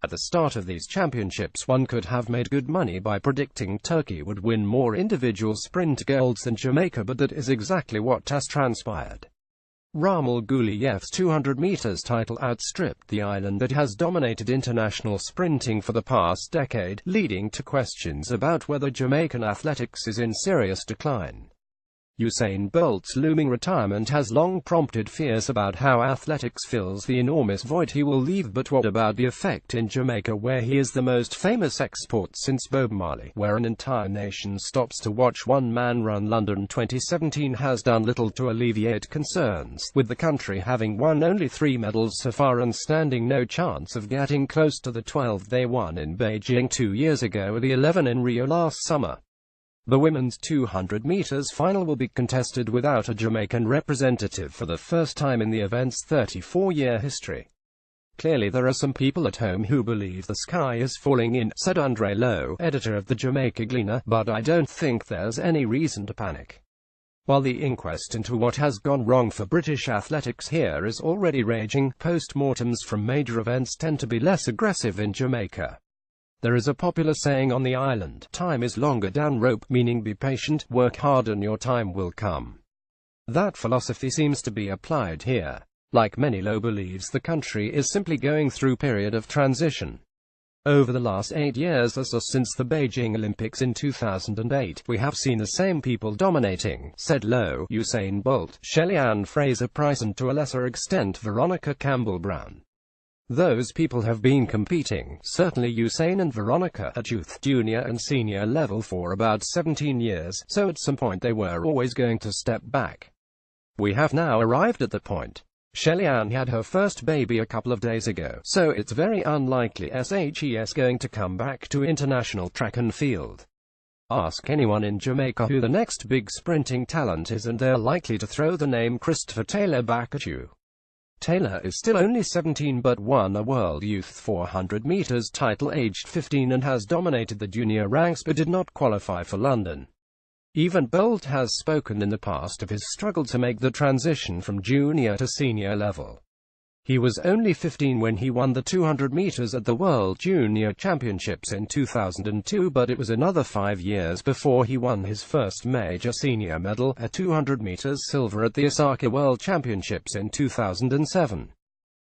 At the start of these championships, one could have made good money by predicting Turkey would win more individual sprint golds than Jamaica, but that is exactly what has transpired. Ramil Guliyev's 200 meters title outstripped the island that has dominated international sprinting for the past decade, leading to questions about whether Jamaican athletics is in serious decline. Usain Bolt's looming retirement has long prompted fears about how athletics fills the enormous void he will leave, but what about the effect in Jamaica, where he is the most famous export since Bob Marley, where an entire nation stops to watch one man run? London 2017 has done little to alleviate concerns, with the country having won only 3 medals so far and standing no chance of getting close to the 12 they won in Beijing 2 years ago or the 11 in Rio last summer. The women's 200 meters final will be contested without a Jamaican representative for the first time in the event's 34-year history. Clearly there are some people at home who believe the sky is falling in, said Andre Lowe, editor of the Jamaica Gleaner, but I don't think there's any reason to panic. While the inquest into what has gone wrong for British athletics here is already raging, post-mortems from major events tend to be less aggressive in Jamaica. There is a popular saying on the island, time is longer down rope, meaning be patient, work hard and your time will come. That philosophy seems to be applied here. Like many, Lowe believes the country is simply going through a period of transition. Over the last 8 years or so since the Beijing Olympics in 2008, we have seen the same people dominating, said Lowe, Usain Bolt, Shelly-Ann Fraser-Pryce and to a lesser extent Veronica Campbell-Brown. Those people have been competing, certainly Usain and Veronica, at youth, junior and senior level for about 17 years, so at some point they were always going to step back. We have now arrived at that point. Shelly-Ann had her first baby a couple of days ago, so it's very unlikely she's going to come back to international track and field. Ask anyone in Jamaica who the next big sprinting talent is and they're likely to throw the name Christopher Taylor back at you. Taylor is still only 17 but won a World Youth 400 meters title aged 15 and has dominated the junior ranks but did not qualify for London. Even Bolt has spoken in the past of his struggle to make the transition from junior to senior level. He was only 15 when he won the 200 meters at the World Junior Championships in 2002, but it was another 5 years before he won his first major senior medal, a 200 meters silver at the Osaka World Championships in 2007.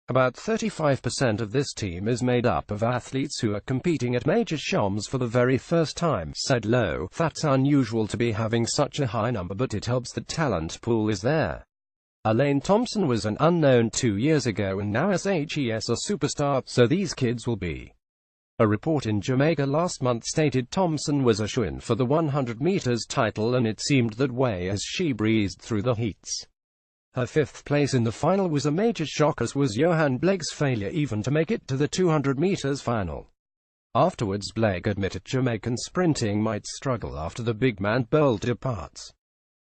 About 35% of this team is made up of athletes who are competing at major shows for the very first time, said Lowe. That's unusual to be having such a high number, but it helps the talent pool is there. Elaine Thompson was an unknown 2 years ago and now she's a superstar, so these kids will be. A report in Jamaica last month stated Thompson was a shoo-in for the 100 meters title, and it seemed that way as she breezed through the heats. Her 5th place in the final was a major shock, as was Johan Blake's failure even to make it to the 200 meters final. Afterwards, Blake admitted Jamaican sprinting might struggle after the big man Bolt departs.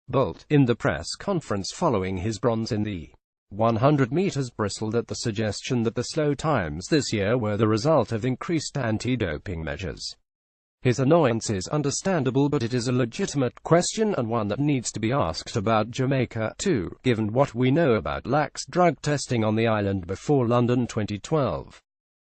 Bolt, in the press conference following his bronze in the 100 meters, bristled at the suggestion that the slow times this year were the result of increased anti-doping measures. His annoyance is understandable, but it is a legitimate question and one that needs to be asked about Jamaica, too, given what we know about lax drug testing on the island before London 2012.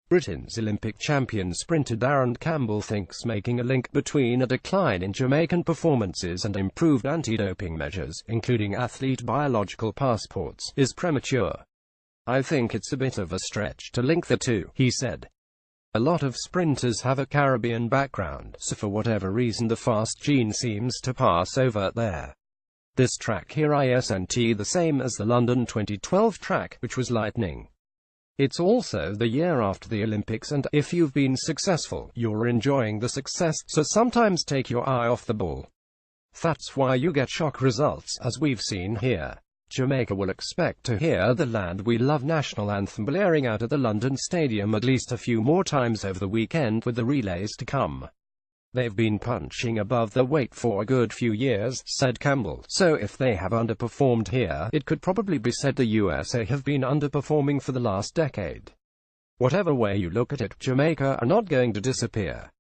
Britain's Olympic champion sprinter Darren Campbell thinks making a link between a decline in Jamaican performances and improved anti-doping measures, including athlete biological passports, is premature. I think it's a bit of a stretch to link the two, he said. A lot of sprinters have a Caribbean background, so for whatever reason the fast gene seems to pass over there. This track here isn't the same as the London 2012 track, which was lightning. It's also the year after the Olympics, and if you've been successful, you're enjoying the success, so sometimes take your eye off the ball. That's why you get shock results, as we've seen here. Jamaica will expect to hear the Land We Love national anthem blaring out at the London Stadium at least a few more times over the weekend, with the relays to come. They've been punching above their weight for a good few years, said Campbell, so if they have underperformed here, it could probably be said the USA have been underperforming for the last decade. Whatever way you look at it, Jamaica are not going to disappear.